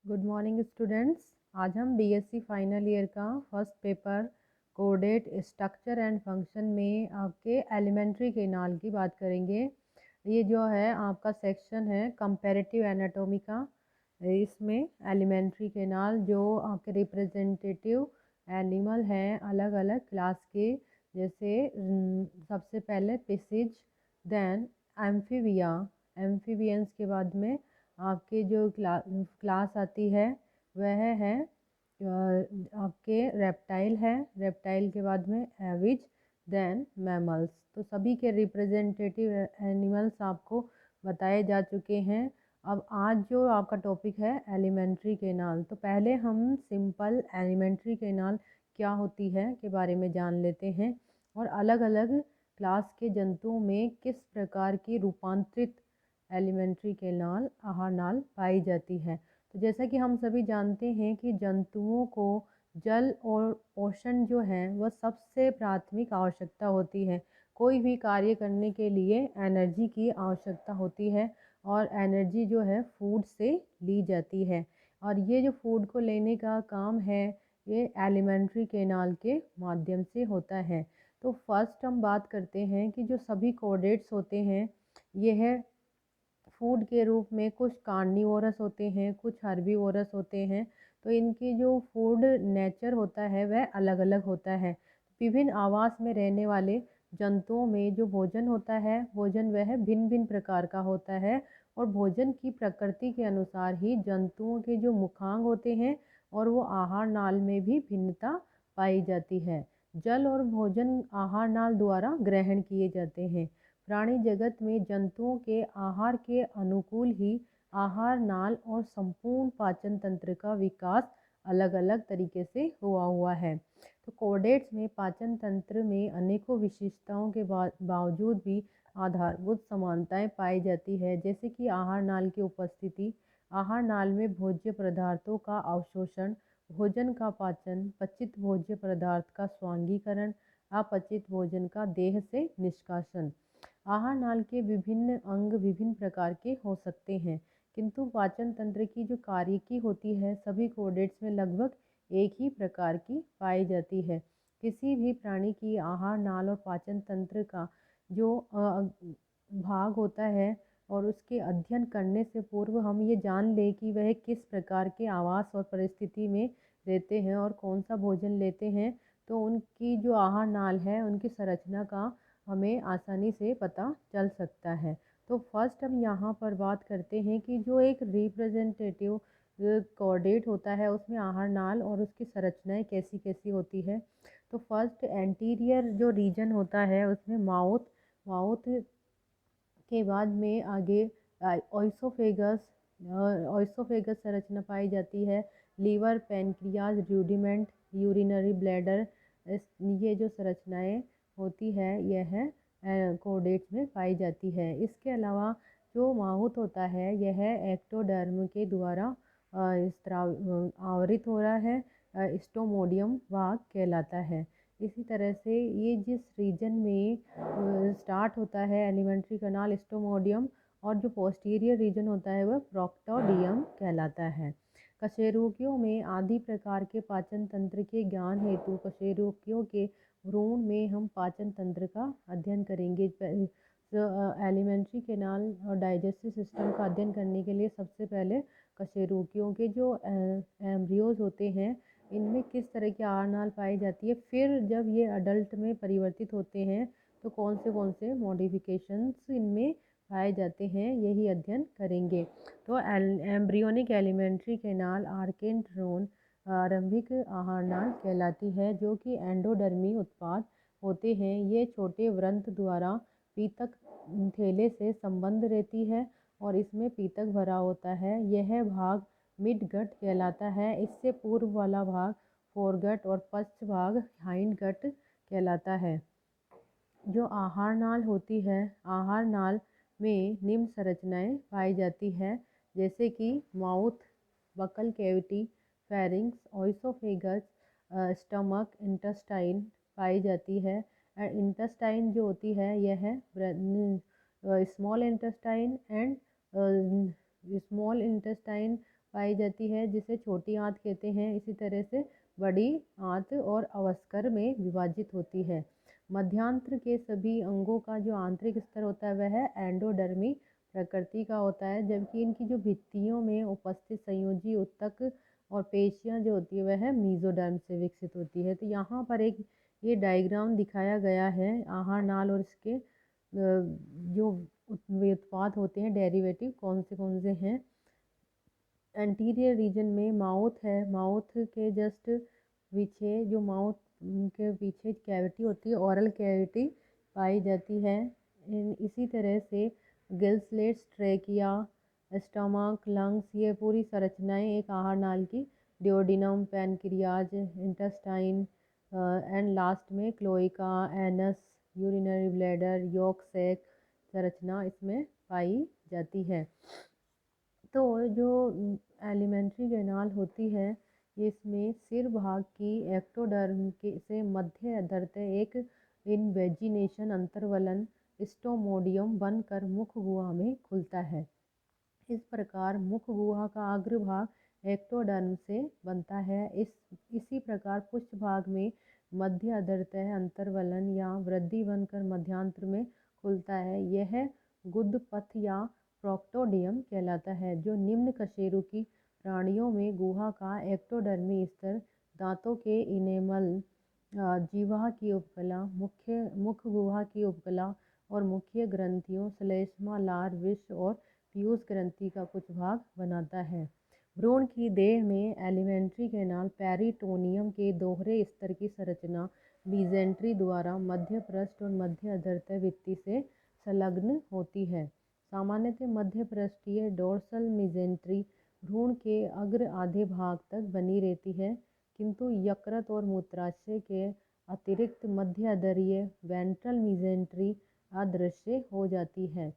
Good morning students. आज हम BSc final year का first paper coordinate structure and function में आपके एलिमेंट्री केनाल की बात करेंगे। ये जो है आपका सेक्शन है कंपैरेटिव एनाटॉमी का। इसमें एलिमेंट्री केनाल जो आपके रिप्रेजेंटेटिव एनिमल हैं अलग अलग क्लास के, जैसे सबसे पहले पिसिज, देन एम्फीबिया, एम्फीबियंस के बाद में आपके जो क्लास आती है वह है आपके रेप्टाइल है, रेप्टाइल के बाद में एविज, देन मैमल्स। तो सभी के रिप्रेजेंटेटिव एनिमल्स आपको बताए जा चुके हैं। अब आज जो आपका टॉपिक है एलिमेंट्री केनाल, तो पहले हम सिंपल एलिमेंट्री केनाल क्या होती है के बारे में जान लेते हैं और अलग अलग क्लास के जंतुओं में किस प्रकार की रूपांतरित एलिमेंट्री केनाल आहार नाल पाई जाती है। तो जैसा कि हम सभी जानते हैं कि जंतुओं को जल और पोषण जो है वह सबसे प्राथमिक आवश्यकता होती है। कोई भी कार्य करने के लिए एनर्जी की आवश्यकता होती है और एनर्जी जो है फूड से ली जाती है, और ये जो फूड को लेने का काम है ये एलिमेंट्री केनाल के माध्यम से होता है। तो फर्स्ट हम बात करते हैं कि जो सभी कोऑर्डिनेट्स होते हैं ये है फूड के रूप में, कुछ कार्निवोरस होते हैं, कुछ हर्बीवोरस होते हैं। तो इनकी जो फूड नेचर होता है वह अलग अलग होता है। विभिन्न आवास में रहने वाले जंतुओं में जो भोजन होता है, भोजन वह भिन्न भिन्न प्रकार का होता है और भोजन की प्रकृति के अनुसार ही जंतुओं के जो मुखांग होते हैं और वो आहार नाल में भी भिन्नता पाई जाती है। जल और भोजन आहार नाल द्वारा ग्रहण किए जाते हैं। प्राणी जगत में जंतुओं के आहार के अनुकूल ही आहार नाल और संपूर्ण पाचन तंत्र का विकास अलग अलग तरीके से हुआ है। तो कोऑर्डिनेट्स में पाचन तंत्र में अनेकों विशेषताओं के बावजूद भी आधारभूत समानताएं पाई जाती है, जैसे कि आहार नाल की उपस्थिति, आहार नाल में भोज्य पदार्थों का अवशोषण, भोजन का पाचन, पचित भोज्य पदार्थ का स्वांगीकरण, अपचित भोजन का देह से निष्कासन। आहार नाल के विभिन्न अंग विभिन्न प्रकार के हो सकते हैं, किंतु पाचन तंत्र की जो कार्यकी होती है सभी कोऑर्डिनेट्स में लगभग एक ही प्रकार की पाई जाती है। किसी भी प्राणी की आहार नाल और पाचन तंत्र का जो भाग होता है और उसके अध्ययन करने से पूर्व हम ये जान लें कि वह किस प्रकार के आवास और परिस्थिति में रहते हैं और कौन सा भोजन लेते हैं, तो उनकी जो आहार नाल है उनकी संरचना का हमें आसानी से पता चल सकता है। तो फर्स्ट हम यहाँ पर बात करते हैं कि जो एक रिप्रेजेंटेटिव कोऑर्डिनेट होता है उसमें आहार नाल और उसकी संरचनाएं कैसी कैसी होती है। तो फर्स्ट एंटीरियर जो रीजन होता है उसमें माउथ, माउथ के बाद में आगे ऑइसोफेगस, ऑइसोफेगस संरचना पाई जाती है। Liver, pancreas, rudiment, urinary bladder, ये जो संरचनाएं होती है यह कोऑर्डिनेट्स में पाई जाती है। इसके अलावा जो माउथ होता है यह एक्टोडर्म के द्वारा आवृत हो रहा है, स्टोमोडियम भाग कहलाता है। इसी तरह से ये जिस रीजन में स्टार्ट होता है एलिमेंट्री कनाल स्टोमोडियम, और जो पोस्टीरियर रीजन होता है वह प्रोक्टोडियम कहलाता है। कशेरुकियों में आदि प्रकार के पाचन तंत्र के ज्ञान हेतु कशेरुकियों के भ्रूण में हम पाचन तंत्र का अध्ययन करेंगे। एलिमेंट्री केनाल और डाइजेस्टिव सिस्टम का अध्ययन करने के लिए सबसे पहले कशेरुकियों के जो एम्ब्रियोज होते हैं इनमें किस तरह की आहार नाल पाई जाती है, फिर जब ये अडल्ट में परिवर्तित होते हैं तो कौन से मॉडिफिकेशंस इनमें पाए जाते हैं, यही अध्ययन करेंगे। तो एम्ब्रियोनिक एलिमेंट्री केनाल आर्केन्ड्रोन आरंभिक आहार नाल कहलाती है, जो कि एंडोडर्मी उत्पाद होते हैं। ये छोटे व्रंत द्वारा पीतक थैले से संबंध रहती है और इसमें पीतक भरा होता है। यह भाग मिड गट कहलाता है। इससे पूर्व वाला भाग फोरगट और पश्च भाग हाइंड गट कहलाता है। जो आहार नाल होती है, आहार नाल में निम्न संरचनाएं पाई जाती है, जैसे कि mouth, buccal cavity, pharynx, oesophagus, stomach, intestine पाई जाती है। इंटेस्टाइन जो होती है यह small intestine and small intestine पाई जाती है जिसे छोटी आंत कहते हैं। इसी तरह से बड़ी आंत और अवस्कर में विभाजित होती है। मध्यांत्र के सभी अंगों का जो आंतरिक स्तर होता है वह एंडोडर्मी प्रकृति का होता है, जबकि इनकी जो भित्तियों में उपस्थित संयोजी ऊतक और पेशियां जो होती है वह मीजोडर्म से विकसित होती है। तो यहाँ पर एक ये डायग्राम दिखाया गया है आहार नाल और इसके जो उत्पाद होते हैं डेरिवेटिव कौन से हैं। एंटीरियर रीजन में माउथ है, माउथ के जस्ट पीछे जो माउथ के पीछे कैविटी होती है ओरल कैविटी पाई जाती है। इसी तरह से गिल्सलेट्स, ट्रेकिया, स्टमक, लंग्स, ये पूरी संरचनाएं एक आहार नाल की duodenum, pancreas, intestine and last में cloaca, anus, urinary bladder, yolk sac संरचना इसमें पाई जाती है। तो जो एलिमेंट्री कैनाल होती है ये इसमें सिर भाग की एक्टोडर्म के से मध्य अधर एक इनवेजिनेशन अंतर्वलन स्टोमोडियम बनकर मुख गुहा में खुलता है। इस प्रकार मुख गुहा का अग्रभाग एक्टोडर्म से बनता है। इसी प्रकार पुष्ट भाग में मध्य अधरतः अंतर्वलन या वृद्धि बनकर मध्यांतर में खुलता है। यह गुदपथ या प्रोक्टोडियम कहलाता है। जो निम्न कशेरुकी प्राणियों में गुहा का एक्टोडर्मी स्तर दांतों के इनेमल, जीवा की उपकला, मुख गुहा की उपकला और मुख्य ग्रंथियों श्लेष्मा, लार, विष और पीयूष ग्रंथि का कुछ भाग बनाता है। भ्रूण की देह में एलिमेंट्री कैनाल पेरिटोनियम के दोहरे स्तर की संरचना मीजेंट्री द्वारा मध्य पृष्ठ और मध्य अधरतः भित्ति से संलग्न होती है। सामान्यतः मध्य पृष्ठीय डोर्सल मीजेंट्री भ्रूण के अग्र आधे भाग तक बनी रहती है, किंतु यकृत और मूत्राशय के अतिरिक्त मध्य अधरीय वेंट्रल मीजेंट्री अदृश्य हो जाती है।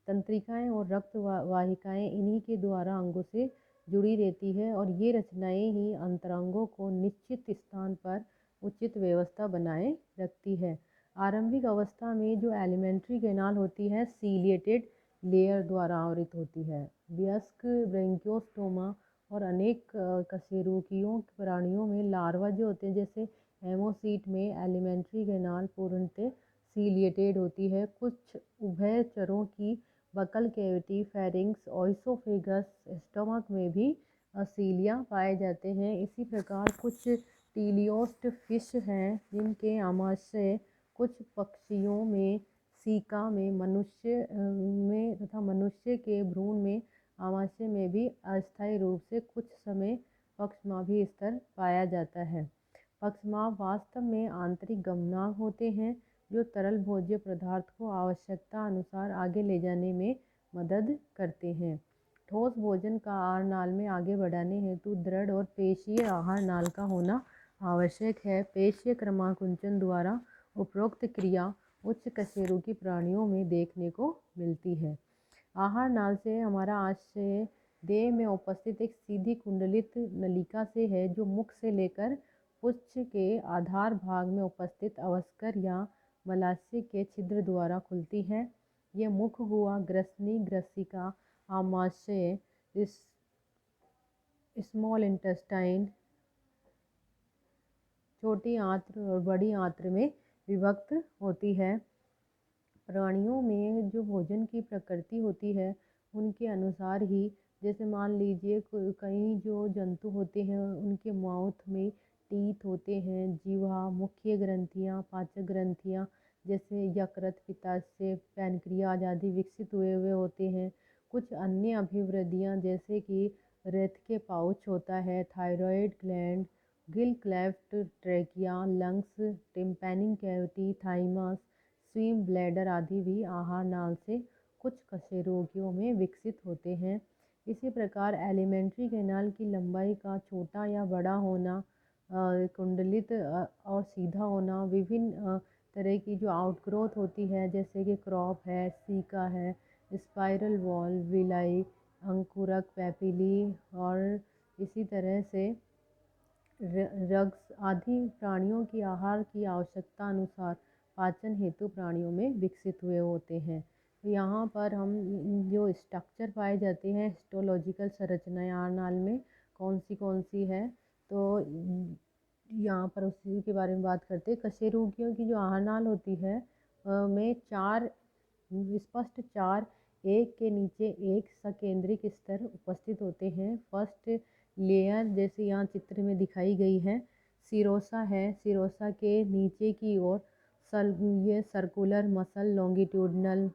तंत्रिकाएं और रक्त वाहिकाएं इन्हीं के द्वारा अंगों से जुड़ी रहती है और ये रचनाएं ही अंतरंगों को निश्चित स्थान पर उचित व्यवस्था बनाए रखती है। आरंभिक अवस्था में जो एलिमेंट्री कैनाल होती है सीलिएटेड लेयर द्वारा आवृत होती है। वयस्क ब्रेंकियोस्टोमा और अनेक कशेरुकियों प्राणियों में लार्वा जो होते हैं जैसे हेमोसीट में एलिमेंट्री कैनाल पूर्णतः सीलिएटेड होती है। कुछ उभयचरों की buckle cavity, pharynx, oesophagus, stomach में भी सीलिया पाए जाते हैं। इसी प्रकार कुछ टीलियोस्ट फिश हैं जिनके आमाशय कुछ पक्षियों में, सीका में, मनुष्य में तथा मनुष्य के भ्रूण में आमाशय में भी अस्थायी रूप से कुछ समय पक्षमाभी स्तर पाया जाता है। पक्षमाभ वास्तव में आंतरिक गमनांग होते हैं जो तरल भोज्य पदार्थ को आवश्यकता अनुसार आगे ले जाने में मदद करते हैं। ठोस भोजन का आहार नाल में आगे बढ़ाने हेतु दृढ़ और पेशीय आहार नाल का होना आवश्यक है। पेशीय क्रमाकुंचन द्वारा उपरोक्त क्रिया उच्च कशेरुकी प्राणियों में देखने को मिलती है। आहार नाल से हमारा आशय देह में उपस्थित एक सीधी कुंडलित नलिका से है जो मुख से लेकर पुच्छ के आधार भाग में उपस्थित अवस्कर या मलाशय के छिद्र द्वारा खुलती है। यह मुख गुहा, ग्रसनी, ग्रसिका, आमाशय, स्मॉल इंटेस्टाइन, छोटी आंत्र और बड़ी आंत्र में विभक्त होती है। प्राणियों में जो भोजन की प्रकृति होती है उनके अनुसार ही, जैसे मान लीजिए कई जो जंतु होते हैं उनके माउथ में टीथ होते हैं, जीवा, मुख्य ग्रंथियाँ, पाचक ग्रंथियाँ जैसे यकृत, पित्ताशय, पैनक्रियाज आदि विकसित हुए होते हैं। कुछ अन्य अभिवृद्धियाँ जैसे कि रेत के पाउच होता है, thyroid gland, Gill cleft, trachea, lungs, tympanic cavity, thymus, swim bladder आदि भी आहार नाल से कुछ कशेरुकियों में विकसित होते हैं। इसी प्रकार एलिमेंट्री कैनाल की लंबाई का छोटा या बड़ा होना, कुंडलित और सीधा होना, विभिन्न तरह की जो आउटग्रोथ होती है जैसे कि क्रॉप है, सीका है, स्पाइरल वॉल, विलाई, अंकुरक, पैपिली और इसी तरह से रग्स आदि प्राणियों की आहार की आवश्यकता अनुसार पाचन हेतु प्राणियों में विकसित हुए होते हैं। यहाँ पर हम जो स्ट्रक्चर पाए जाते हैं हिस्टोलॉजिकल संरचनाएं आहारनाल में कौन सी है, तो यहाँ पर उसी के बारे में बात करते हैं। कशेरुकियों की जो आहारनाल होती है में चार स्पष्ट चार एक के नीचे एक सकेंद्रिक स्तर उपस्थित होते हैं। फर्स्ट लेयर जैसे यहाँ चित्र में दिखाई गई है, सिरोसा है। सिरोसा के नीचे की ओर ये सर्कुलर मसल, लॉन्गिट्यूडनल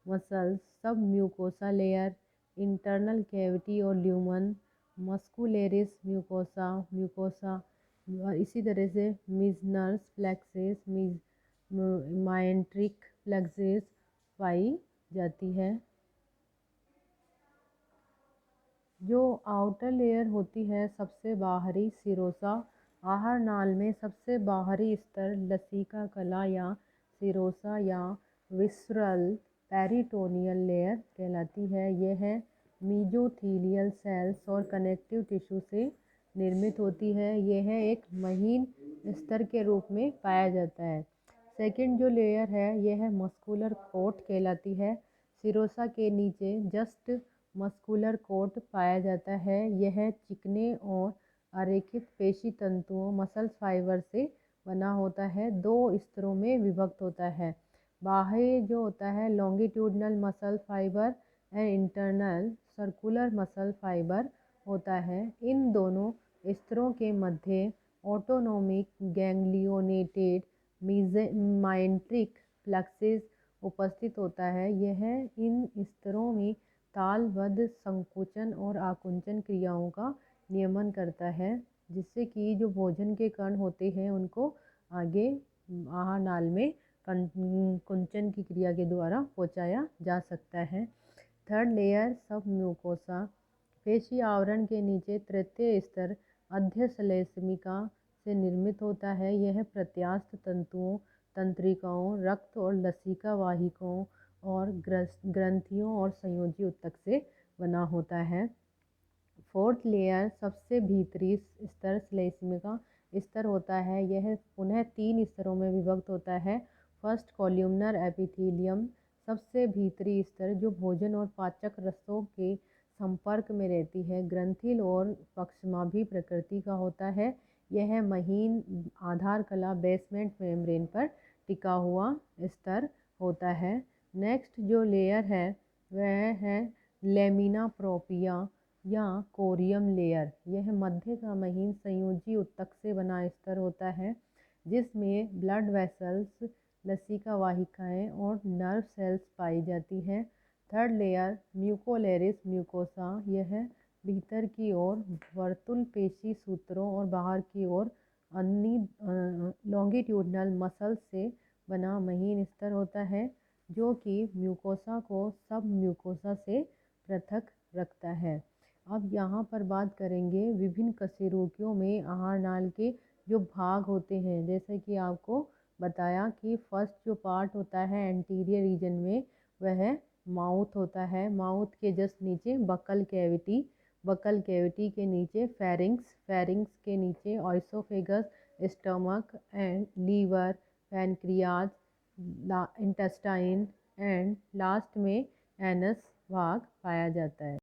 मसल्स, सब म्यूकोसा लेयर, इंटरनल कैविटी और ल्यूमन, मस्कुलेरिस म्यूकोसा म्यूकोसा, और इसी तरह से मिजनर्स प्लेक्सेस, माइंट्रिक प्लेक्सेस पाई जाती है। जो आउटर लेयर होती है सबसे बाहरी सिरोसा, आहार नाल में सबसे बाहरी स्तर लसीका कला या सिरोसा या विसरल पेरिटोनियल लेयर कहलाती है। यह मीजोथीलियल सेल्स और कनेक्टिव टिश्यू से निर्मित होती है। यह एक महीन स्तर के रूप में पाया जाता है। सेकंड जो लेयर है यह मस्कुलर कोट कहलाती है। सिरोसा के नीचे जस्ट मस्कुलर कोट पाया जाता है। यह चिकने और अरेखित पेशी तंतुओं मसल फाइबर से बना होता है। दो स्तरों में विभक्त होता है। बाह्य जो होता है longitudinal muscle fibre and internal circular muscle fibre होता है। इन दोनों स्तरों के मध्य ऑटोनोमिक गैंग्लियोनेटेड माइंट्रिक प्लेक्सेस उपस्थित होता है। यह इन स्तरों में तालबद्ध संकुचन और आकुंचन क्रियाओं का नियमन करता है, जिससे कि जो भोजन के कण होते हैं उनको आगे आहार नाल में कुंचन की क्रिया के द्वारा पहुंचाया जा सकता है। थर्ड लेयर सब म्यूकोसा, पेशी आवरण के नीचे तृतीय स्तर अध्यश्लेष्मिका से निर्मित होता है। यह प्रत्यास्थ तंतुओं, तंत्रिकाओं, रक्त और लसिका वाहिकाओं और ग्रंथियों और संयोजी ऊतक से बना होता है। फोर्थ लेयर सबसे भीतरी स्तर श्लेष्मिका स्तर होता है। यह पुनः 3 स्तरों में विभक्त होता है। फर्स्ट कॉल्यूमनर एपिथेलियम, सबसे भीतरी स्तर जो भोजन और पाचक रसों के संपर्क में रहती है, ग्रंथिल और पक्षमाभी प्रकृति का होता है। यह महीन आधार कला बेसमेंट मेम्ब्रेन पर टिका हुआ स्तर होता है। नेक्स्ट जो लेयर है वह है लेमिना प्रोपिया या कोरियम लेयर। यह मध्य का महीन संयोजी ऊतक से बना स्तर होता है, जिसमें ब्लड वेसल्स, लसिका वाहिकाएं और नर्व सेल्स पाई जाती हैं। थर्ड लेयर म्यूकोलेरिस म्यूकोसा, यह भीतर की ओर वर्तुल पेशी सूत्रों और बाहर की ओर अन्य लॉन्गिट्यूडनल मसल से बना महीन स्तर होता है, जो कि म्यूकोसा को सब म्यूकोसा से पृथक रखता है। अब यहाँ पर बात करेंगे विभिन्न कशेरुकियों में आहार नाल के जो भाग होते हैं। जैसे कि आपको बताया कि फर्स्ट जो पार्ट होता है एंटीरियर रीजन में वह माउथ होता है। माउथ के जस्ट नीचे बकल कैविटी, बकल कैविटी के नीचे फेरिंग्स, फेरिंग्स के नीचे oesophagus, stomach and liver, pancreas, intestine and last में एनस भाग पाया जाता है।